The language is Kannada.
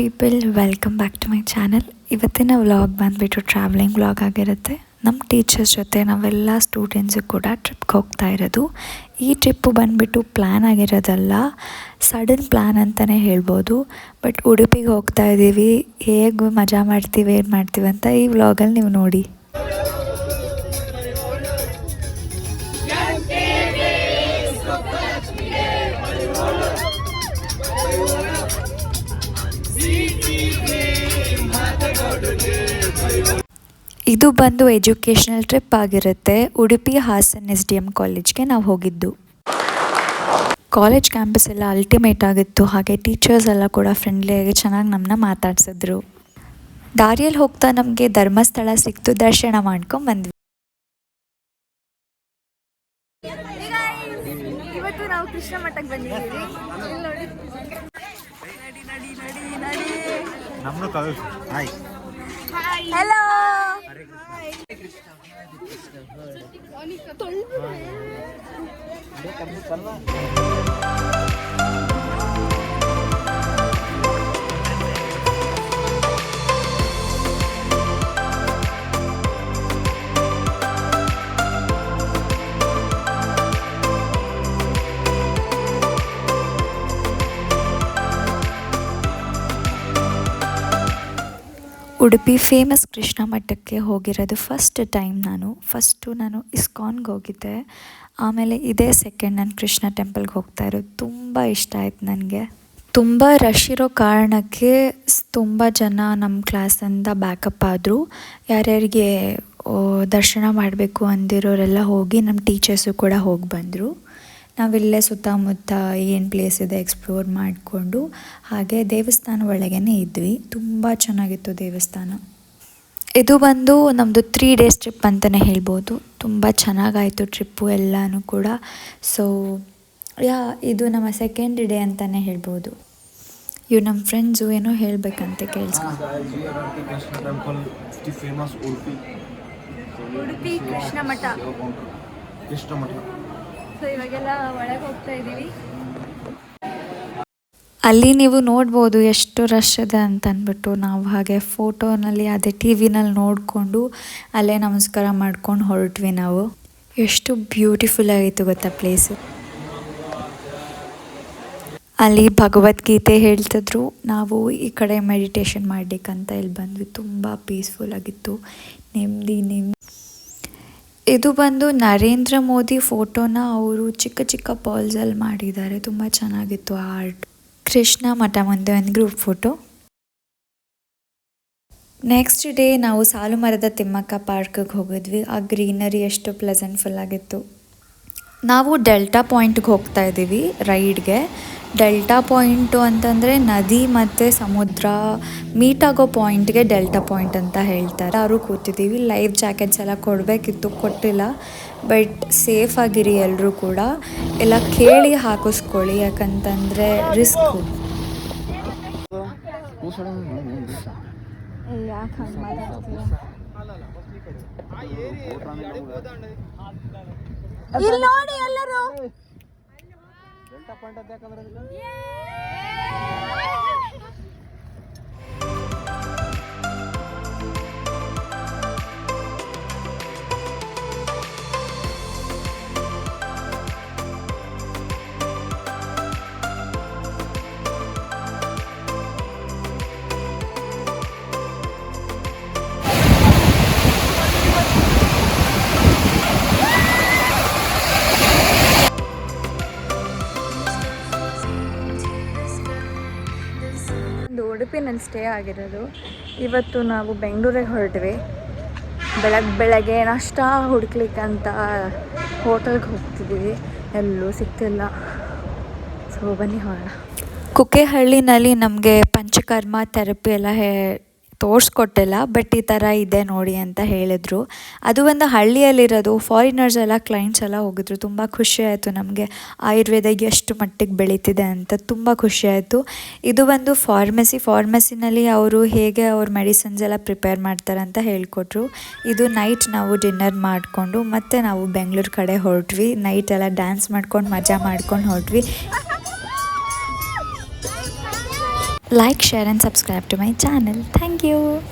People, welcome back to my channel. ಇವತ್ತಿನ ವ್ಲಾಗ್ ಬಂದುಬಿಟ್ಟು ಟ್ರಾವೆಲಿಂಗ್ ವ್ಲಾಗ್ ಆಗಿರುತ್ತೆ. ನಮ್ಮ ಟೀಚರ್ಸ್ ಜೊತೆ ನಾವೆಲ್ಲ ಸ್ಟೂಡೆಂಟ್ಸು ಕೂಡ ಟ್ರಿಪ್ಗೆ ಹೋಗ್ತಾ ಇರೋದು. ಈ ಟ್ರಿಪ್ಪು ಬಂದುಬಿಟ್ಟು ಪ್ಲ್ಯಾನ್ ಆಗಿರೋದಲ್ಲ, ಸಡನ್ ಪ್ಲ್ಯಾನ್ ಅಂತಲೇ ಹೇಳ್ಬೋದು. ಬಟ್ ಉಡುಪಿಗೆ ಹೋಗ್ತಾ ಇದ್ದೀವಿ, ಹೇಗೆ ಮಜಾ ಮಾಡ್ತೀವಿ ಏನು ಮಾಡ್ತೀವಿ ಅಂತ ಈ ವ್ಲಾಗಲ್ಲಿ ನೀವು ನೋಡಿ. ಇದು ಬಂದು ಎಜುಕೇಷನಲ್ ಟ್ರಿಪ್ ಆಗಿರುತ್ತೆ. ಉಡುಪಿ ಹಾಸನ್ SDM ಕಾಲೇಜ್ಗೆ ನಾವು ಹೋಗಿದ್ದು. ಕಾಲೇಜ್ ಕ್ಯಾಂಪಸ್ ಎಲ್ಲ ಅಲ್ಟಿಮೇಟ್ ಆಗಿತ್ತು. ಹಾಗೆ ಟೀಚರ್ಸ್ ಎಲ್ಲ ಕೂಡ ಫ್ರೆಂಡ್ಲಿಯಾಗಿ ಚೆನ್ನಾಗಿ ನಮ್ಮನ್ನ ಮಾತಾಡ್ಸಿದ್ರು. ದಾರಿಯಲ್ಲಿ ಹೋಗ್ತಾ ನಮಗೆ ಧರ್ಮಸ್ಥಳ ಸಿಕ್ತು, ದರ್ಶನ ಮಾಡ್ಕೊಂಡು ಬಂದ್ವಿ. ಇವತ್ತು ನಾವು ಕೃಷ್ಣ ಮಠಕ್ಕೆ ಬಂದಿದ್ದೀವಿ. ಹಲೋ, ಉಡುಪಿ ಫೇಮಸ್ ಕೃಷ್ಣ ಮಠಕ್ಕೆ ಹೋಗಿರೋದು ಫಸ್ಟ್ ಟೈಮ್. ನಾನು ಇಸ್ಕಾನ್ಗೆ ಹೋಗಿದ್ದೆ. ಆಮೇಲೆ ಇದೇ ಸೆಕೆಂಡ್ ನಾನು ಕೃಷ್ಣ ಟೆಂಪಲ್ಗೆ ಹೋಗ್ತಾ ಇರೋದು. ತುಂಬ ಇಷ್ಟ ಆಯ್ತು ನನಗೆ. ತುಂಬ ರಶ್ ಇರೋ ಕಾರಣಕ್ಕೆ ತುಂಬ ಜನ ನಮ್ಮ ಕ್ಲಾಸಿಂದ ಬ್ಯಾಕಪ್ ಆದರು. ಯಾರ್ಯಾರಿಗೆ ದರ್ಶನ ಮಾಡಬೇಕು ಅಂದಿರೋರೆಲ್ಲ ಹೋಗಿ, ನಮ್ಮ ಟೀಚರ್ಸು ಕೂಡ ಹೋಗಿ ಬಂದರು. ನಾವಿಲ್ಲೇ ಸುತ್ತಮುತ್ತ ಏನು ಪ್ಲೇಸ್ ಇದೆ ಎಕ್ಸ್ಪ್ಲೋರ್ ಮಾಡಿಕೊಂಡು ಹಾಗೆ ದೇವಸ್ಥಾನ ಒಳಗೇ ಇದ್ವಿ. ತುಂಬ ಚೆನ್ನಾಗಿತ್ತು ದೇವಸ್ಥಾನ. ಇದು ಬಂದು ನಮ್ಮದು 3 days ಟ್ರಿಪ್ ಅಂತಲೇ ಹೇಳ್ಬೋದು. ತುಂಬ ಚೆನ್ನಾಗಾಯಿತು ಟ್ರಿಪ್ಪು ಎಲ್ಲನೂ ಕೂಡ. ಸೊ ಇದು ನಮ್ಮ ಸೆಕೆಂಡ್ ಡೇ ಅಂತಲೇ ಹೇಳ್ಬೋದು. ಇವು ನಮ್ಮ ಫ್ರೆಂಡ್ಸು ಏನೋ ಹೇಳಬೇಕಂತೆ ಕೇಳಿಸ್ಕೊಂಡು. ಉಡುಪಿ ಕೃಷ್ಣ ಮಠ. ಸೊ ಇವಾಗೆಲ್ಲ ಒಳಗೆ ಹೋಗ್ತಾ ಇದ್ದೀವಿ. ಅಲ್ಲಿ ನೀವು ನೋಡ್ಬೋದು ಎಷ್ಟು ರಶ್ ಇದೆ ಅಂತ ಅಂದ್ಬಿಟ್ಟು. ನಾವು ಹಾಗೆ ಫೋಟೋನಲ್ಲಿ ಅದೇ TV-ನಲ್ಲಿ ನೋಡಿಕೊಂಡು ಅಲ್ಲೇ ನಮಸ್ಕಾರ ಮಾಡ್ಕೊಂಡು ಹೊರಟ್ವಿ ನಾವು. ಎಷ್ಟು ಬ್ಯೂಟಿಫುಲ್ ಆಗಿತ್ತು ಗೊತ್ತಾ ಪ್ಲೇಸು. ಅಲ್ಲಿ ಭಗವದ್ಗೀತೆ ಹೇಳ್ತಿದ್ರು. ನಾವು ಈ ಕಡೆ ಮೆಡಿಟೇಷನ್ ಮಾಡಲಿಕ್ಕಂತ ಇಲ್ಲಿ ಬಂದ್ವಿ. ತುಂಬ ಪೀಸ್ಫುಲ್ ಆಗಿತ್ತು, ನೆಮ್ಮದಿ. ಇದು ಬಂದು ನರೇಂದ್ರ ಮೋದಿ ಫೋಟೋನ ಅವರು ಚಿಕ್ಕ ಚಿಕ್ಕ ಪಾಲ್ಸಲ್ಲಿ ಮಾಡಿದ್ದಾರೆ. ತುಂಬ ಚೆನ್ನಾಗಿತ್ತು ಆ ಆರ್ಟ್. ಕೃಷ್ಣ ಮಠ ಮುಂದೆ ಒಂದು ಗ್ರೂಪ್ ಫೋಟೋ. ನೆಕ್ಸ್ಟ್ ಡೇ ನಾವು ಸಾಲುಮರದ ತಿಮ್ಮಕ್ಕ ಪಾರ್ಕಿಗೆ ಹೋಗಿದ್ವಿ. ಆ ಗ್ರೀನರಿ ಎಷ್ಟು ಪ್ಲೆಸೆಂಟ್ಫುಲ್ ಆಗಿತ್ತು. ನಾವು ಡೆಲ್ಟಾ ಪಾಯಿಂಟ್ಗೆ ಹೋಗ್ತಾ ಇದ್ದೀವಿ ರೈಡ್ಗೆ. ಡೆಲ್ಟಾ ಪಾಯಿಂಟು ಅಂತಂದರೆ ನದಿ ಮತ್ತು ಸಮುದ್ರ ಮೀಟ್ ಆಗೋ ಪಾಯಿಂಟ್ಗೆ ಡೆಲ್ಟಾ ಪಾಯಿಂಟ್ ಅಂತ ಹೇಳ್ತಾರೆ. ಅವರು ಕೂತಿದ್ದೀವಿ. ಲೈಫ್ ಜಾಕೆಟ್ಸ್ ಎಲ್ಲ ಕೊಡಬೇಕಿತ್ತು, ಕೊಟ್ಟಿಲ್ಲ. ಬಟ್ ಸೇಫ್ ಆಗಿರಿ ಎಲ್ಲರೂ ಕೂಡ. ಎಲ್ಲ ಕೇಳಿ ಹಾಕಿಸ್ಕೊಳ್ಳಿ, ಯಾಕಂತಂದರೆ ರಿಸ್ಕು. ಇಲ್ಲಿ ನೋಡಿ ಎಲ್ಲರೂ. ಉಡುಪಿನಲ್ಲಿ ಸ್ಟೇ ಆಗಿರೋದು. ಇವತ್ತು ನಾವು ಬೆಂಗಳೂರಿಗೆ ಹೊರಟ್ವಿ. ಬೆಳಗ್ಗೆ ನಾಷ್ಟ ಹುಡುಕ್ಲಿಕ್ಕಂತ ಹೋಟೆಲ್ಗೆ ಹೋಗ್ತಿದ್ದೀವಿ. ಎಲ್ಲೂ ಸಿಗ್ತಿಲ್ಲ. ಸೊ ಬನ್ನಿ ಹೊರಡ. ಕುಕ್ಕೆಹಳ್ಳಿನಲ್ಲಿ ನಮಗೆ ಪಂಚಕರ್ಮ ಥೆರಪಿ ಎಲ್ಲ ತೋರಿಸ್ಕೊಟ್ಟಿಲ್ಲ. ಬಟ್ ಈ ಥರ ಇದೆ ನೋಡಿ ಅಂತ ಹೇಳಿದರು. ಅದು ಒಂದು ಹಳ್ಳಿಯಲ್ಲಿರೋದು. ಫಾರಿನರ್ಸ್ ಎಲ್ಲ ಕ್ಲೈಂಟ್ಸ್ ಎಲ್ಲ ಹೋಗಿದ್ರು. ತುಂಬ ಖುಷಿಯಾಯಿತು ನಮಗೆ ಆಯುರ್ವೇದ ಎಷ್ಟು ಮಟ್ಟಿಗೆ ಬೆಳೀತಿದೆ ಅಂತ. ತುಂಬ ಖುಷಿಯಾಯಿತು. ಇದು ಒಂದು ಫಾರ್ಮಸಿನಲ್ಲಿ ಅವರು ಹೇಗೆ ಅವ್ರ ಮೆಡಿಸಿನ್ಸ್ ಎಲ್ಲ ಪ್ರಿಪೇರ್ ಮಾಡ್ತಾರೆ ಅಂತ ಹೇಳಿಕೊಟ್ರು. ಇದು ನೈಟ್ ನಾವು ಡಿನ್ನರ್ ಮಾಡಿಕೊಂಡು ಮತ್ತೆ ನಾವು ಬೆಂಗಳೂರು ಕಡೆ ಹೊರಟ್ವಿ. ನೈಟ್ ಎಲ್ಲ ಡ್ಯಾನ್ಸ್ ಮಾಡ್ಕೊಂಡು ಮಜಾ ಮಾಡ್ಕೊಂಡು ಹೊರಟ್ವಿ. Like, share and subscribe to my channel. Thank you.